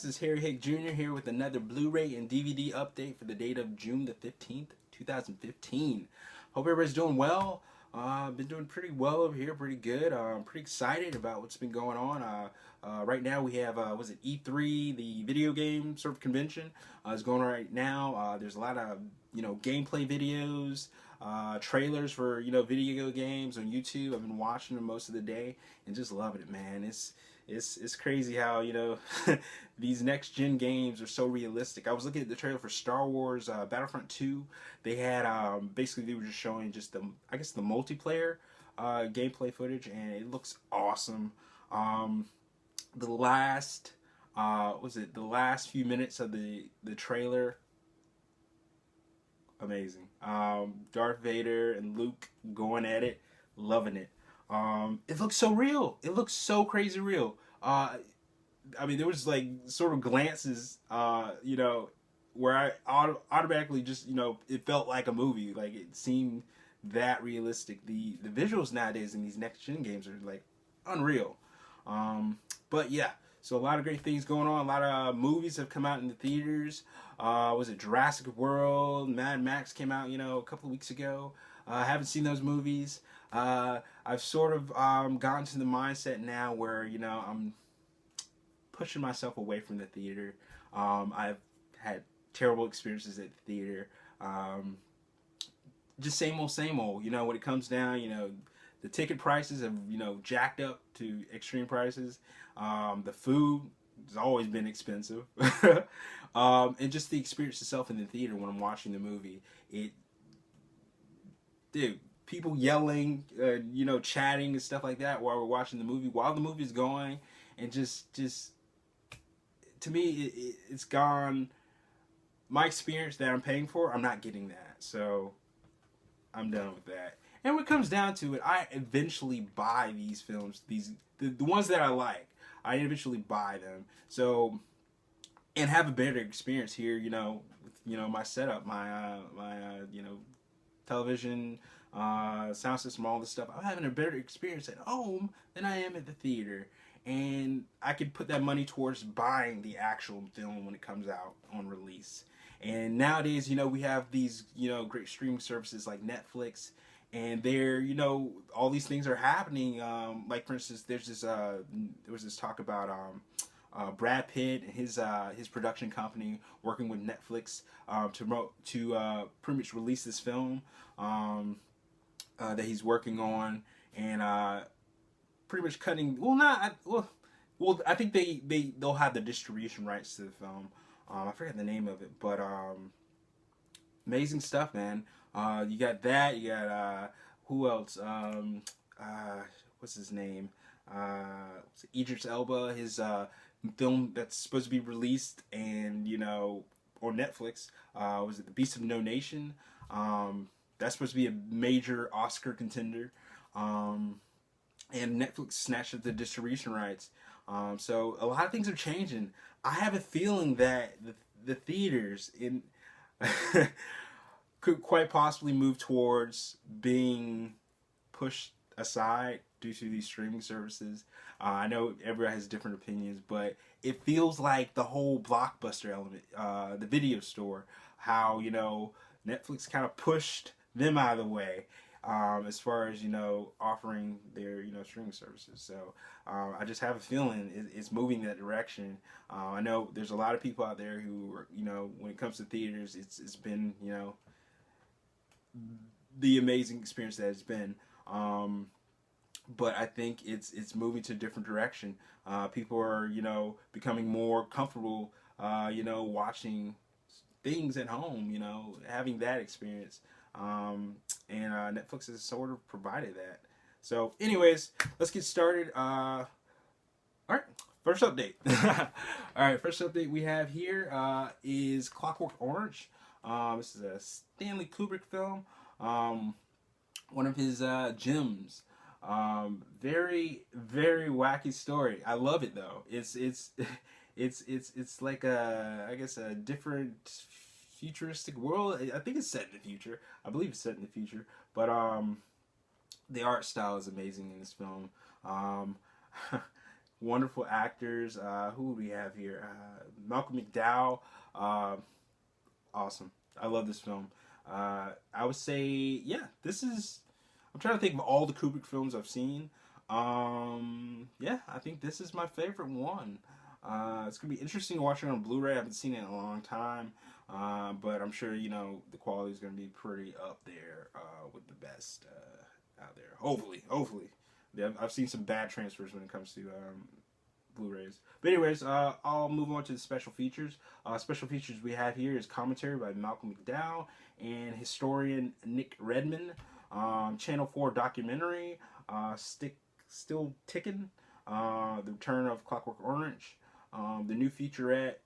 guys, it's Harry Hick Jr. here with another Blu Ray and DVD update for the date of June the 15th, 2015. Hope everybody's doing well. Been doing pretty well over here, pretty good. I'm pretty excited about what's been going on. Right now we have, was it E3, the video game sort of convention is going on right now. There's a lot of, gameplay videos, trailers for, video games on YouTube. I've been watching them most of the day and just loving it, man. It's crazy how, these next gen games are so realistic. I was looking at the trailer for Star Wars Battlefront 2. They had basically they were just showing just the multiplayer gameplay footage, and it looks awesome. The last the last few minutes of the trailer, amazing. Darth Vader and Luke going at it, loving it. It looks so real. It looks so crazy real. I mean, there was like sort of glances, where I automatically just, it felt like a movie. Like it seemed that realistic. The visuals nowadays in these next gen games are like unreal. But yeah, so a lot of great things going on. A lot of movies have come out in the theaters. Was it Jurassic World? Mad Max came out, a couple of weeks ago. I haven't seen those movies. I've sort of gotten to the mindset now where, I'm pushing myself away from the theater. I've had terrible experiences at the theater. Just same old, when it comes down, the ticket prices have, jacked up to extreme prices. The food has always been expensive. And just the experience itself in the theater when I'm watching the movie, dude, people yelling, chatting and stuff like that while we're watching the movie, while the movie's going, and just to me, it's gone. My experience that I'm paying for, I'm not getting that, so I'm done with that. And when it comes down to it, I eventually buy these films, the ones that I like. I eventually buy them, so and have a better experience here. With my setup, my television, sound system, all this stuff. I'm having a better experience at home than I am at the theater, and I could put that money towards buying the actual film when it comes out on release. And nowadays, we have these, great streaming services like Netflix, and there, all these things are happening. Like for instance, there was this talk about Brad Pitt and his production company working with Netflix to pretty much release this film that he's working on, and pretty much cutting. Well, I think they'll have the distribution rights to the film. I forget the name of it, but amazing stuff, man. You got that. You got who else? What's his name? Idris Elba. His film that's supposed to be released and on Netflix. Was it The Beast of No Nation? That's supposed to be a major Oscar contender. And Netflix snatched up the distribution rights. So a lot of things are changing. I have a feeling that the theaters in could quite possibly move towards being pushed aside due to these streaming services. I know everybody has different opinions, but it feels like the whole blockbuster element, the video store, how Netflix kind of pushed them out of the way. As far as offering their streaming services, so I just have a feeling it's moving that direction. I know there's a lot of people out there who are, when it comes to theaters, it's been the amazing experience that it's been, but I think it's moving to a different direction. People are becoming more comfortable watching things at home, having that experience. And Netflix has sort of provided that. So anyways, let's get started. Alright, first update. Alright, first update we have here is Clockwork Orange. This is a Stanley Kubrick film. One of his gems. Very, very wacky story. I love it though. It's like I guess a different futuristic world. I think it's set in the future. I believe it's set in the future. But the art style is amazing in this film. wonderful actors. Who do we have here? Malcolm McDowell. Uh, awesome. I love this film. I would say, yeah, this is. I'm trying to think of all the Kubrick films I've seen. Yeah, I think this is my favorite one. It's gonna be interesting to watch it on Blu-ray. I haven't seen it in a long time, but I'm sure the quality is gonna be pretty up there with the best out there. Hopefully. Yeah, I've seen some bad transfers when it comes to Blu-rays. But anyways, I'll move on to the special features. Special features we have here is commentary by Malcolm McDowell and historian Nick Redman. Channel 4 documentary, Still Ticking, the return of Clockwork Orange, the new featurette,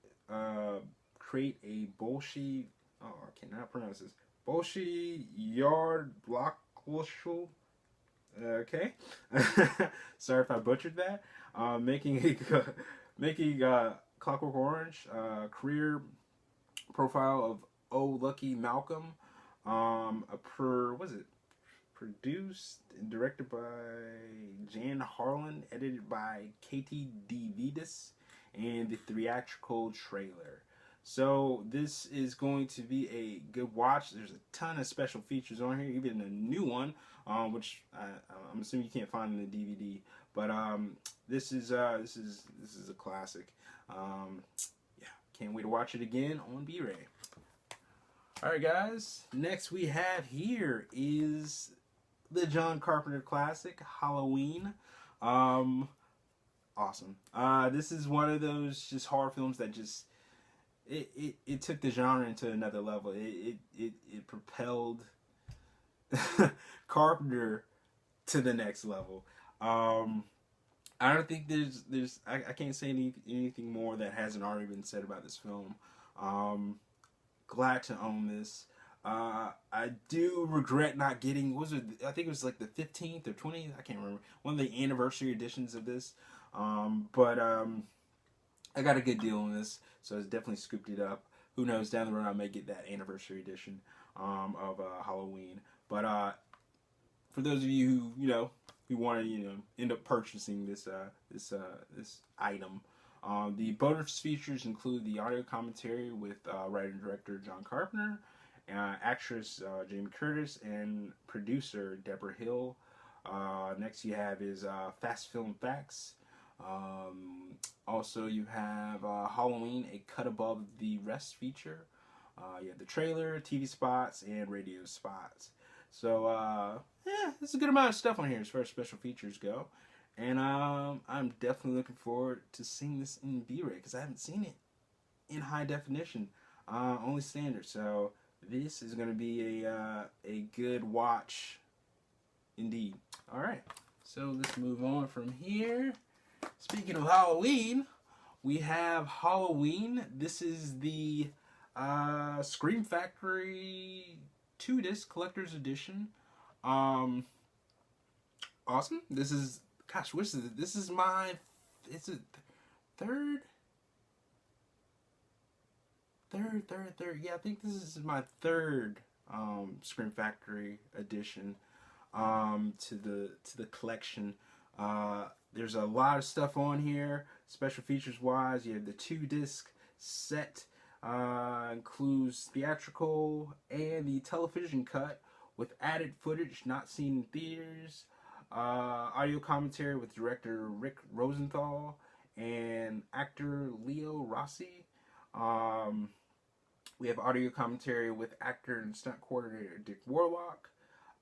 create a Bolshi, oh, I cannot pronounce this, Bolshi Yard Blockwashul. Okay, sorry if I butchered that. Making Clockwork Orange, career profile of Oh Lucky Malcolm. Was it produced and directed by Jan Harlan, edited by Katie DeVitis, and the theatrical trailer. So this is going to be a good watch. There's a ton of special features on here, even a new one, which I'm assuming you can't find in the DVD. But this is a classic. Yeah, can't wait to watch it again on Blu-ray. All right, guys. Next we have here is the John Carpenter classic Halloween. Awesome. This is one of those just horror films that just it took the genre into another level. It propelled Carpenter to the next level. I don't think I can't say anything more that hasn't already been said about this film. Glad to own this. I do regret not getting, I think it was like the 15th or 20th, I can't remember, one of the anniversary editions of this. But I got a good deal on this, so I definitely scooped it up. Who knows, down the road I may get that anniversary edition of Halloween. But for those of you who want to end up purchasing this item, the bonus features include the audio commentary with writer and director John Carpenter, actress Jamie Curtis, and producer Deborah Hill. Next you have is Fast Film Facts. Also you have Halloween, a cut above the rest feature. You have the trailer, TV spots, and radio spots. So yeah, there's a good amount of stuff on here as far as special features go. And I'm definitely looking forward to seeing this in Blu-ray because I haven't seen it in high definition, only standard. So this is going to be a good watch indeed. All right, so let's move on from here. Speaking of Halloween, we have Halloween. This is the Scream Factory 2-disc collector's edition. Awesome. This is, gosh, this is my, it's a third. Yeah, I think this is my third Scream Factory edition to the collection. There's a lot of stuff on here, special features wise. You have the 2-disc set, includes theatrical and the television cut with added footage not seen in theaters, audio commentary with director Rick Rosenthal and actor Leo Rossi. We have audio commentary with actor and stunt coordinator Dick Warlock.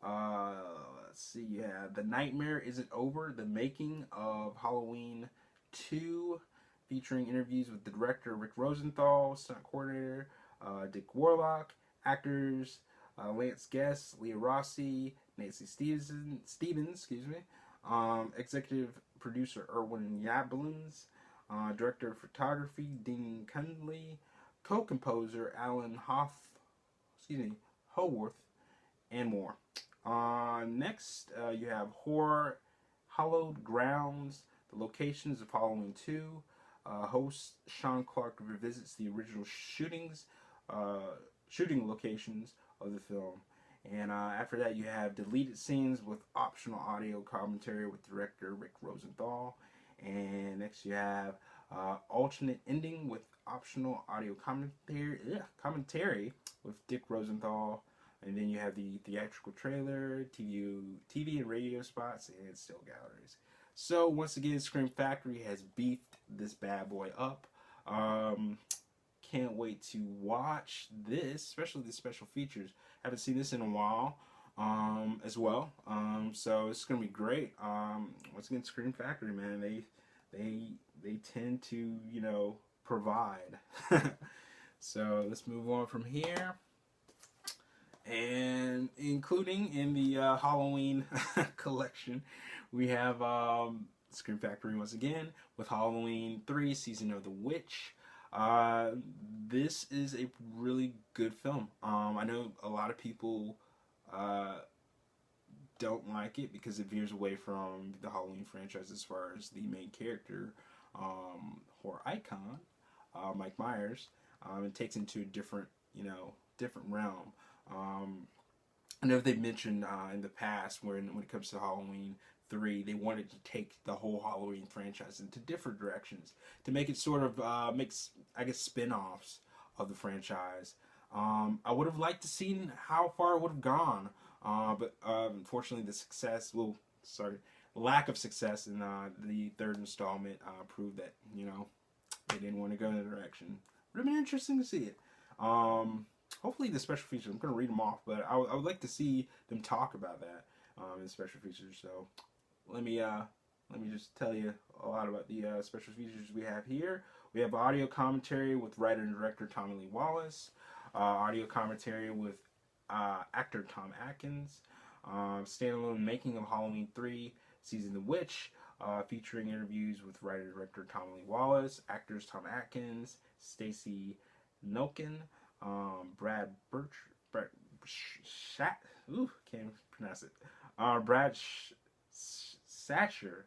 Let's see, you have The Nightmare Isn't Over, the making of Halloween 2, featuring interviews with the director Rick Rosenthal, stunt coordinator Dick Warlock, actors Lance Guest, Leah Rossi, Nancy Stevens, executive producer Erwin Yablans, director of photography Dean Cundley, co-composer Alan Howarth, and more. Next, you have Horror Hallowed Grounds, the locations of Halloween 2. Host Sean Clark revisits the original shooting locations of the film. And after that, you have deleted scenes with optional audio commentary with director Rick Rosenthal. And next you have alternate ending with optional audio commentary with Dick Rosenthal. And then you have the theatrical trailer, TV and radio spots, and still galleries. So once again, Scream Factory has beefed this bad boy up. Can't wait to watch this, especially the special features. Haven't seen this in a while as well. So it's gonna be great. Once again, Scream Factory, man, they tend to, you know, provide. So let's move on from here. And including in the Halloween collection, we have Scream Factory once again with Halloween 3 Season of the Witch. This is a really good film. I know a lot of people don't like it because it veers away from the Halloween franchise as far as the main character, horror icon, Mike Myers. It takes into a different, you know, different realm. I know they mentioned in the past when it comes to Halloween 3, they wanted to take the whole Halloween franchise into different directions to make it sort of makes, I guess, spin-offs of the franchise. I would have liked to see how far it would have gone, but unfortunately the lack of success in the third installment proved that, you know, they didn't want to go in that direction. Would have been interesting to see it. Hopefully the special features, I'm going to read them off, but I would like to see them talk about that in special features. So let me just tell you a lot about the special features we have here. We have audio commentary with writer and director Tommy Lee Wallace, audio commentary with actor Tom Atkins, standalone making of Halloween 3 Season of the Witch, featuring interviews with writer and director Tommy Lee Wallace, actors Tom Atkins, Stacey Nolkin, Brad can't pronounce it. Brad Scatcher.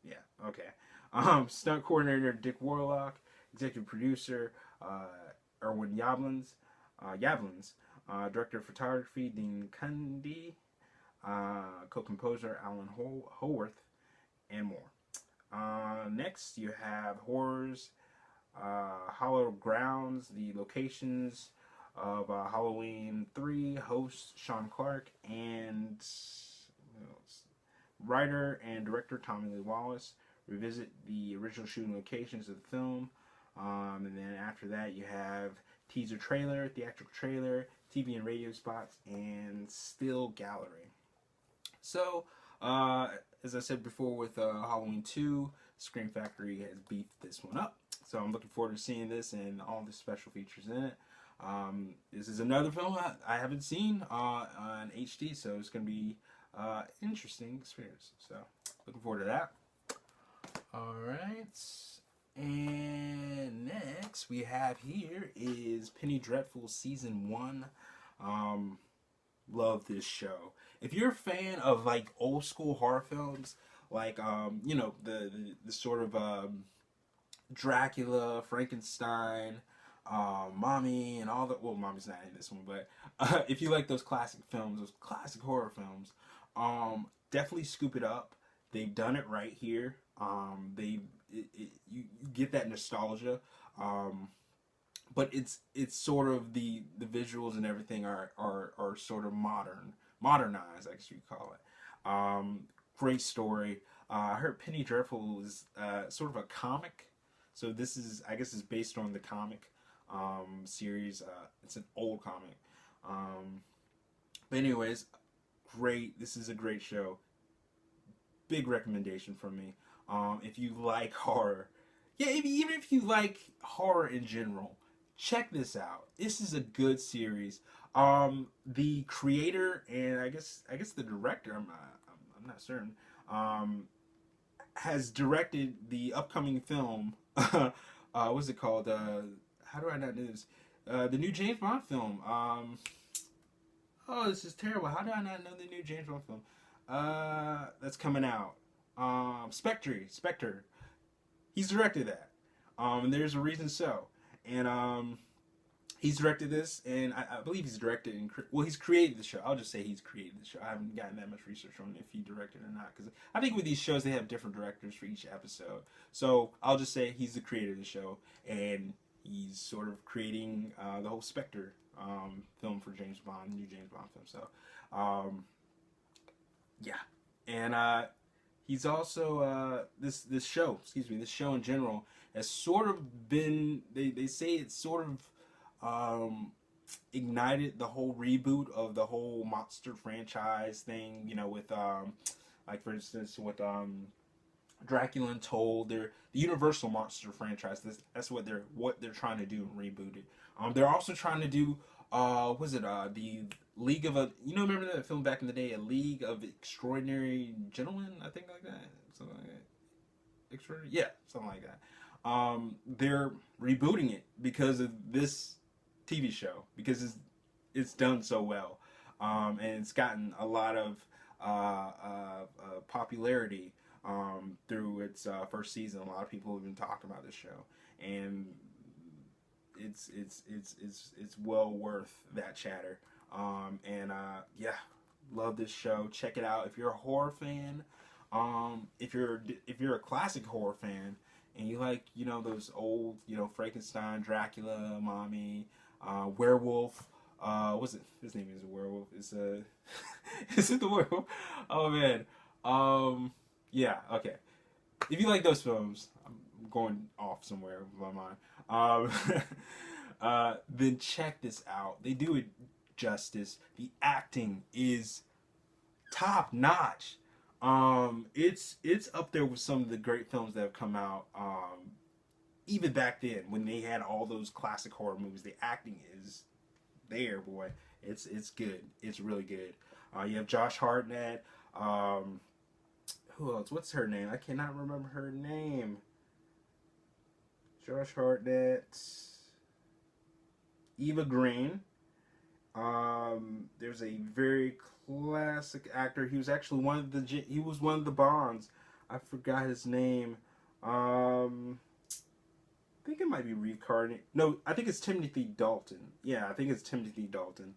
Yeah, okay. Stunt coordinator Dick Warlock, executive producer Erwin Yablans, director of photography Dean Cundy, co-composer Alan Howarth, and more. Next, you have horrors. Hollow Grounds, the locations of Halloween 3, host Sean Clark, and writer and director Tommy Lee Wallace revisit the original shooting locations of the film. And then after that, you have teaser trailer, theatrical trailer, TV and radio spots, and still gallery. So, as I said before with Halloween 2, Scream Factory has beefed this one up. So I'm looking forward to seeing this and all the special features in it. This is another film I haven't seen on HD, so it's going to be an interesting experience. So looking forward to that. Alright. And next we have here is Penny Dreadful Season 1. Love this show. If you're a fan of like old school horror films, like you know, the sort of Dracula, Frankenstein, Mommy, and all the, well, Mommy's not in this one, but if you like those classic films, those classic horror films, definitely scoop it up. They've done it right here. You get that nostalgia, but it's sort of the visuals and everything are sort of modernized, I guess you call it. Great story. I heard Penny Dreadful is sort of a comic. So this is, I guess, is based on the comic series. It's an old comic. But anyways, great. This is a great show. Big recommendation from me. If you like horror, yeah, even if you like horror in general, check this out. This is a good series. The creator and I guess the director, I'm not certain, has directed the upcoming film. What's it called? How do I not know this? The new James Bond film. Oh, this is terrible. How do I not know the new James Bond film? That's coming out. Spectre. He's directed that. And there's a reason so. And He's directed this, and I believe he's directed and he's created the show. I'll just say he's created the show. I haven't gotten that much research on if he directed or not, because I think with these shows they have different directors for each episode. So I'll just say he's the creator of the show, and he's sort of creating the whole Spectre film for James Bond, new James Bond film. So yeah, and he's also this show in general has sort of been, they say it's sort of ignited the whole reboot of the whole monster franchise thing, you know, with like for instance with Dracula Untold, the Universal monster franchise. That's what they're trying to do and reboot it. They're also trying to do the League of remember that film back in the day, A League of Extraordinary Gentlemen, I think, like that, something like that. Extraordinary, yeah, something like that. They're rebooting it because of this TV show, because it's done so well, and it's gotten a lot of popularity through its first season. A lot of people have been talking about this show, and it's well worth that chatter. Yeah, love this show. Check it out if you're a horror fan. If you're a classic horror fan and you like, you know, those old, you know, Frankenstein, Dracula, Mommy, Werewolf. What's it? His name is a werewolf. Is it the werewolf? Oh man. Yeah. Okay. If you like those films, I'm going off somewhere with my mind. Then check this out. They do it justice. The acting is top notch. It's up there with some of the great films that have come out. Even back then, when they had all those classic horror movies, the acting is there, boy. It's good. It's really good. You have Josh Hartnett. Who else? What's her name? I cannot remember her name. Josh Hartnett. Eva Green. There's a very classic actor. He was actually one of the Bonds. I forgot his name. I think it might be Reeve Carney. No, I think it's Timothy Dalton. Yeah, I think it's Timothy Dalton.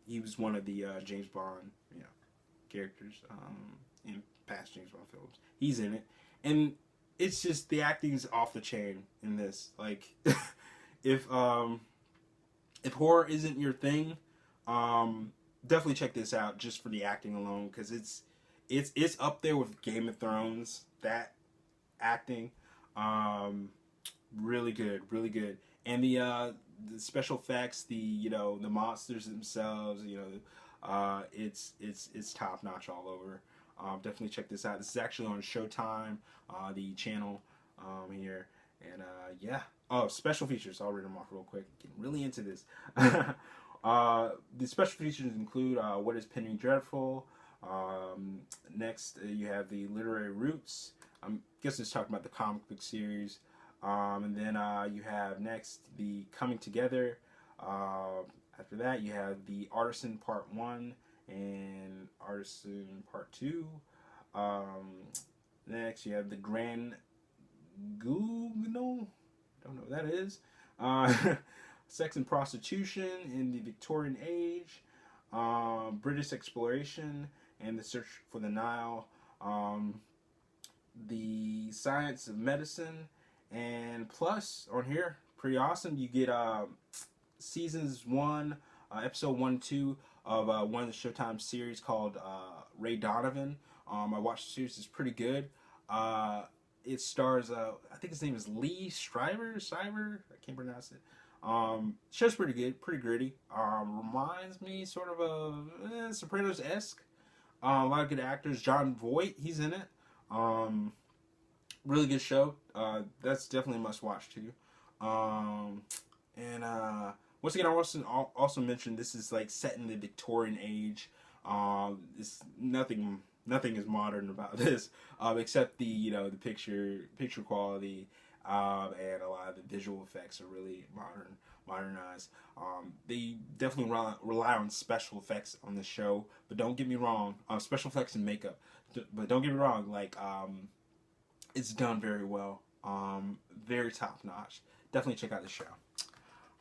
He was one of the James Bond, you know, characters in past James Bond films. He's in it, and it's just the acting's off the chain in this. Like, if horror isn't your thing, definitely check this out just for the acting alone, because it's up there with Game of Thrones. That acting, really good, and the special effects, the monsters themselves, it's top notch all over. Definitely check this out. This is actually on Showtime, the channel here, and yeah. Oh, special features. I'll read them off real quick. Getting really into this. The special features include What is Penny Dreadful. Next, you have the Literary Roots. I'm guessing it's talking about the comic book series. And then you have next the Coming Together. After that, you have the Artisan Part 1 and Artisan Part 2. Next, you have the Grand Guignol. Don't know what that is. Sex and Prostitution in the Victorian Age. British Exploration and the Search for the Nile. The Science of Medicine. And plus, on here, pretty awesome, you get seasons 1, episode 1 and 2 of one of the Showtime series called Ray Donovan. I watched the series. It's pretty good. It stars, I think his name is Lee Shriver. I can't pronounce it. Show's pretty good, pretty gritty. Reminds me sort of of Sopranos-esque. A lot of good actors. John Voight, he's in it. Really good show. That's definitely a must-watch too. And once again, I also mentioned this is like set in the Victorian age. Nothing is modern about this, except the picture quality, and a lot of the visual effects are really modernized. They definitely rely on special effects on the show, but don't get me wrong, special effects and makeup. But don't get me wrong, like it's done very well, very top notch. Definitely check out the show.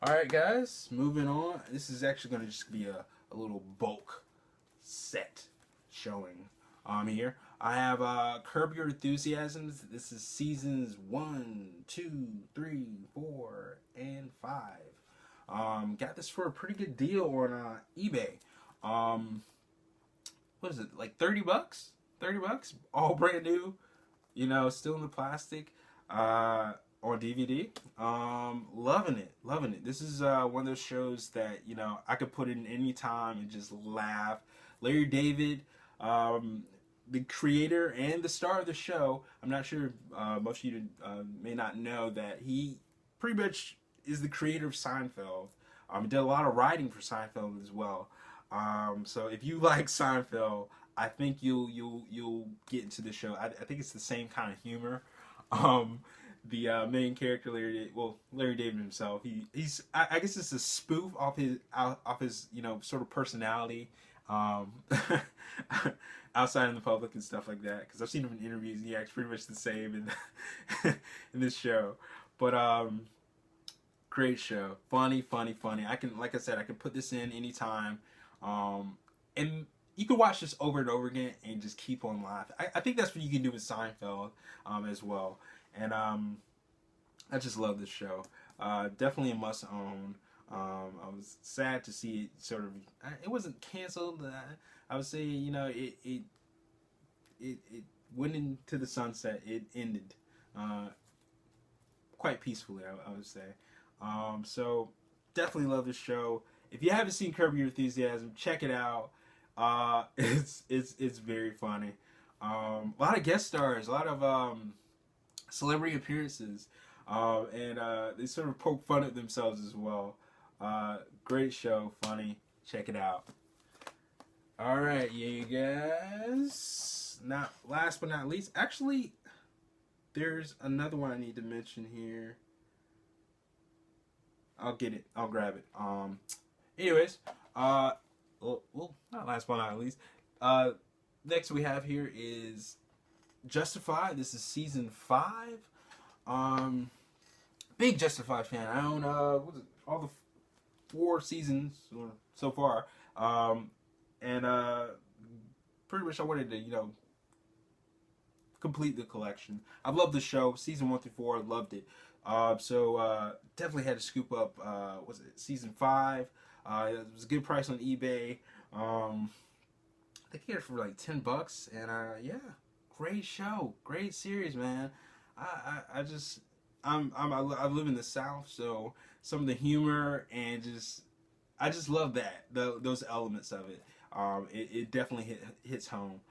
Alright guys, moving on. This is actually going to just be a little bulk set showing here. I have Curb Your Enthusiasm. This is seasons 1, 2, 3, 4, and 5. Got this for a pretty good deal on eBay. What is it, like 30 bucks? 30 bucks? All brand new, you know, still in the plastic. On DVD. Loving it. Loving it. This is one of those shows that, you know, I could put in any time and just laugh. Larry David, the creator and the star of the show. I'm not sure most of you may not know that he pretty much is the creator of Seinfeld. He did a lot of writing for Seinfeld as well. So if you like Seinfeld, I think you'll get into the show. I think it's the same kind of humor. The main character, Larry David himself, he's I guess it's a spoof off his you know, sort of personality outside in the public and stuff like that. Because I've seen him in interviews and he acts pretty much the same in in this show. But great show, funny. I can, like I said, I can put this in anytime, and you can watch this over and over again and just keep on laughing. I think that's what you can do with Seinfeld as well. And I just love this show. Definitely a must own. I was sad to see it sort of. It wasn't canceled. I would say, you know, it went into the sunset. It ended quite peacefully, I would say. So definitely love this show. If you haven't seen Curb Your Enthusiasm, check it out. It's very funny. A lot of guest stars, a lot of celebrity appearances, and they sort of poke fun at themselves as well. Great show, funny. Check it out. All right, yeah, you guys. Not last but not least, actually, there's another one I need to mention here. I'll get it. I'll grab it. Anyways, well, not last but not least. Next we have here is Justified. This is season 5. Big Justified fan. I own all the 4 seasons so far. And pretty much I wanted to, you know, complete the collection. I've loved the show. Season 1 through 4, loved it. So definitely had to scoop up was it season 5. It was a good price on eBay. I think I got it for like $10, and yeah, great show, great series, man. I live in the South, so some of the humor and I just love that those elements of it. It definitely hits home.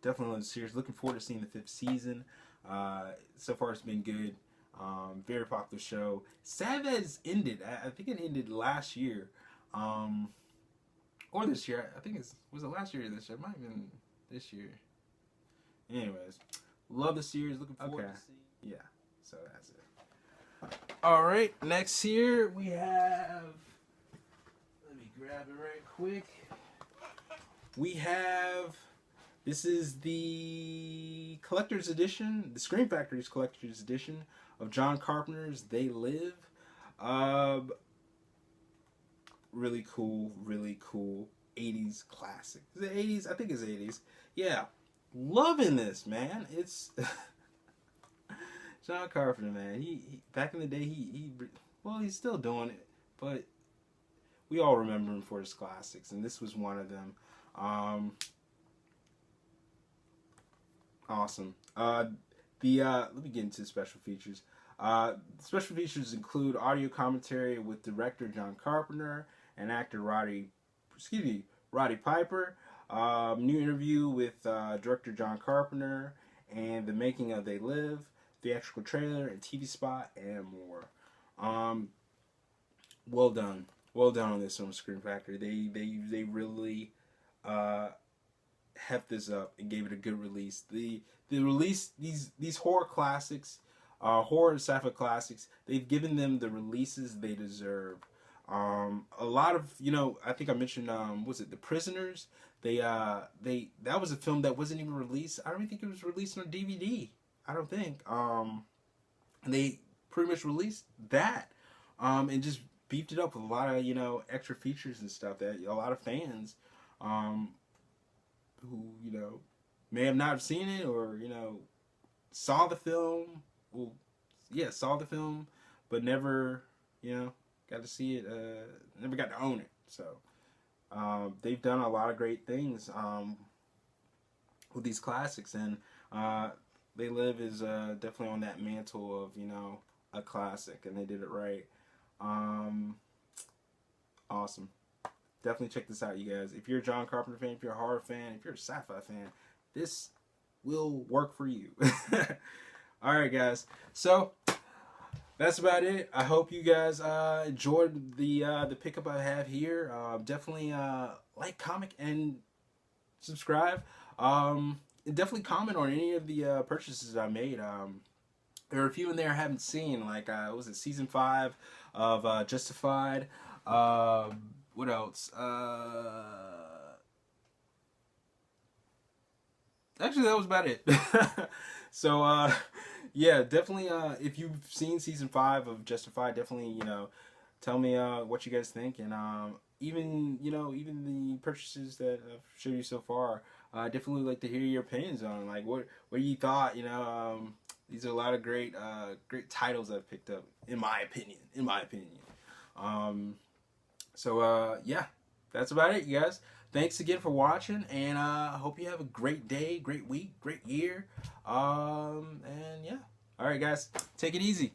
Definitely love the series. Looking forward to seeing the 5th season. So far it's been good. Very popular show. Sad that it's ended. I think it ended last year. Or this year. I think was it last year or this year? It might have been this year. Anyways, love the series. Looking forward to see. Yeah, so that's it. Alright, next here we have, let me grab it right quick. We have, this is the collector's edition, the Scream Factory's collector's edition of John Carpenter's They Live. Really cool 80s classic. Is it 80s? I think it's 80s. Yeah, loving this, man. It's John Carpenter, man. He back in the day, well, he's still doing it, but we all remember him for his classics, and this was one of them. Awesome. Let me get into special features. Special features include audio commentary with director John Carpenter and actor Roddy Piper. New interview with director John Carpenter and the making of They Live, theatrical trailer and TV spot, and more. Well done on this on Scream Factory. They really heft this up and gave it a good release. The release, these horror classics, horror and sci-fi classics, they've given them the releases they deserve. A lot of, you know, I think I mentioned, was it The Prisoners? That was a film that wasn't even released. I don't even think it was released on DVD. I don't think. And they pretty much released that. and just beefed it up with a lot of, you know, extra features and stuff that a lot of fans, who, you know, may have not seen it, or, you know, saw the film, well, yeah, saw the film, but never, you know, got to see it, never got to own it. So they've done a lot of great things with these classics, and They Live is definitely on that mantle of, you know, a classic, and they did it right. Awesome. Definitely check this out, you guys. If you're a John Carpenter fan, if you're a horror fan, if you're a sci-fi fan, this will work for you. Alright, guys. So, that's about it. I hope you guys enjoyed the pickup I have here. Definitely like, comment, and subscribe. And definitely comment on any of the purchases I made. There are a few in there I haven't seen, like what was it, season 5 of Justified. What else? Actually, that was about it. So, yeah, definitely, if you've seen season 5 of Justified, definitely, you know, tell me what you guys think, and even, you know, even the purchases that I've showed you so far, I definitely like to hear your opinions on, like, what you thought. You know, these are a lot of great great titles I've picked up, in my opinion. So yeah, that's about it, you guys. Thanks again for watching, and I hope you have a great day, great week, great year. And yeah, all right, guys, take it easy.